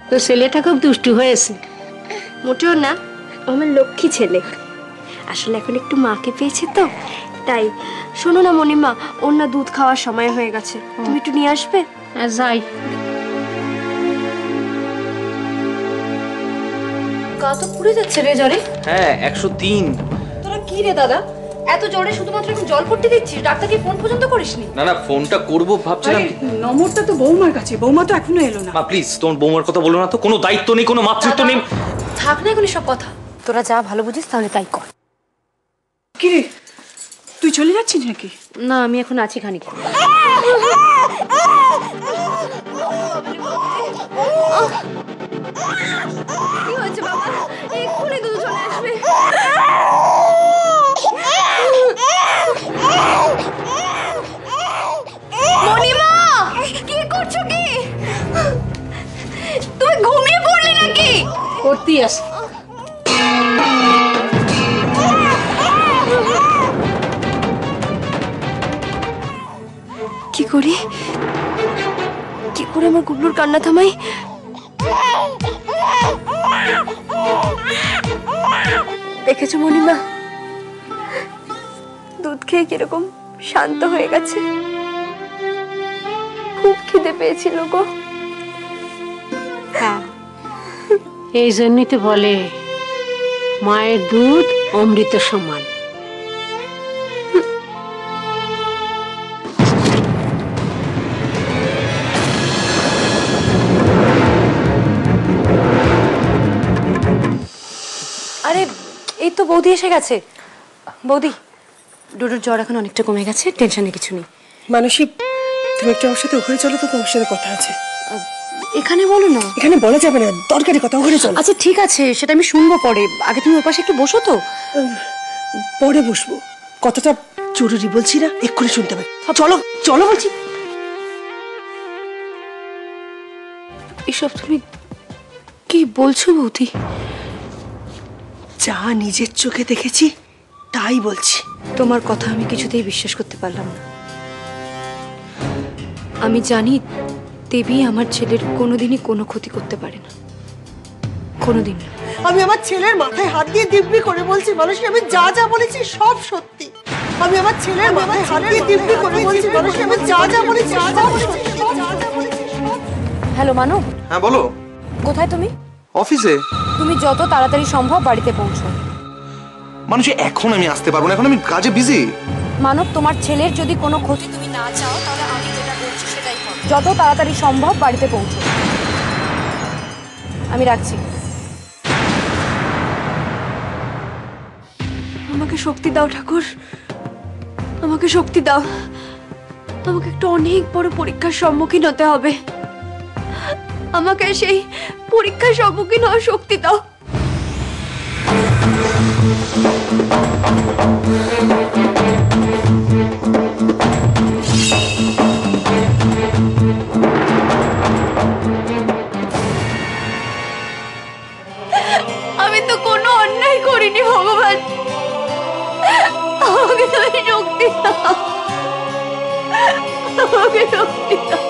তো ছেলেটা খুব দুষ্টু হয়েছে। মোটেও না, আমার লক্ষ্মী ছেলে। আসলে এখন একটু মাকে পেয়েছে তো তাই। শোনো না মণিমা, ওর না দুধ খাওয়ার সময় হয়ে গেছে, তুমি একটু নিয়ে আসবে? যাই। গা তো পুড়ে যাচ্ছে রে জ্বরে। হ্যাঁ 103। তোরা কি রে দাদা, এত জ্বরে শুধুমাত্র এখন জল পড়তে দিচ্ছিস? ডাক্তারকে ফোন পর্যন্ত করিসনি? না না, ফোনটা করব ভাবছিলাম। নম্বরটা তো বৌমার কাছে, বৌমা তো এখনো এলো না। মা প্লিজ, তোমার বৌমার কথা বলো না তো। কোনো দায়িত্ব নেই, কোনো মাতৃত্ব নেই। থাক না এখন সব কথা, তোরা যা ভালো বুঝিস তাহলে তাই কর। কি রে, তুই চলে যাচ্ছিস নাকি? না, আমি এখন আছি খানিক। কি হয়েছে বাবা? এক্ষুনি দুধ চলে আসবে। মণিমা, কি করছো কি? তুমি ঘুমিয়ে পড়লে নাকি? করতে আসে। কি করে আমার গুবলুর কান্না থামাই? দেখেছো মণিমা, দুধ খেয়ে কিরকম শান্ত হয়ে গেছে। খুব খিদে পেয়েছিল গো। হ্যাঁ, এই জন্যই তো বলে মায়ের দুধ অমৃত সমান। আরে এই তো বৌদি এসে গেছে। বৌদি, ডোডোর জ্বর এখন অনেকটা কমে গেছে, টেনশনে কিছু নেই। মানসী, তুমি একটু আমার সাথে ওখানে চলো তো, তোমার সাথে কথা আছে। এখানে বলো না। এখানে বলা যাবে না, দরকারি কথা, ওখানে চলো। আচ্ছা ঠিক আছে, সেটা আমি শুনবো পরে। আগে তুমি ওর পাশে একটু বসো তো। পরে বসবো, কথাটা জরুরি বলছি না, এক্ষুনি শুনতে হবে। চলো চলো বলছি। এসব তুমি কি বলছো বৌদি? যা নিজের চোখে দেখেছি তাই বলছি। তোমার কথা আমি কিছুতেই বিশ্বাস করতে পারলাম না। আমি জানি দেবী আমার ছেলের কোনোদিনই কোনো ক্ষতি করতে পারে না, কোনোদিন না। আমি আমার ছেলের মাথায় হাত দিয়ে দিব্যি করে বলছি, মানসী আমি যা যা বলেছি সব সত্যি। আমি আমার ছেলের মাথায় হাত দিয়ে দিব্যি করে বলছি, মানসী আমি যা যা বলেছি সব সত্যি। হ্যালো মানব। হ্যাঁ বলো। কোথায় তুমি? অফিসে। তুমি যত তাড়াতাড়ি সম্ভব বাড়িতে পৌঁছো। মানুষে এখন আমি আসতে পারবো না, এখন আমি কাজে বিজি। মানব, তোমার ছেলের যদি কোনো ক্ষতি তুমি না চাও তাহলে আমি যেটা বলছি সেটাই করো। যত তাড়াতাড়ি সম্ভব বাড়িতে পৌঁছো। আমি রাখছি। আমাকে শক্তি দাও ঠাকুর, আমাকে শক্তি দাও। আমাকে একটা অনেক বড় পরীক্ষার সম্মুখীন হতে হবে। আমাকে সেই পরীক্ষার সম্মুখীন হওয়ার শক্তি দাও। আমি তো কোনো অন্যায় করিনি ভগবান, আমাকে তুমি শক্তি দাও, আমাকে শক্তি দাও।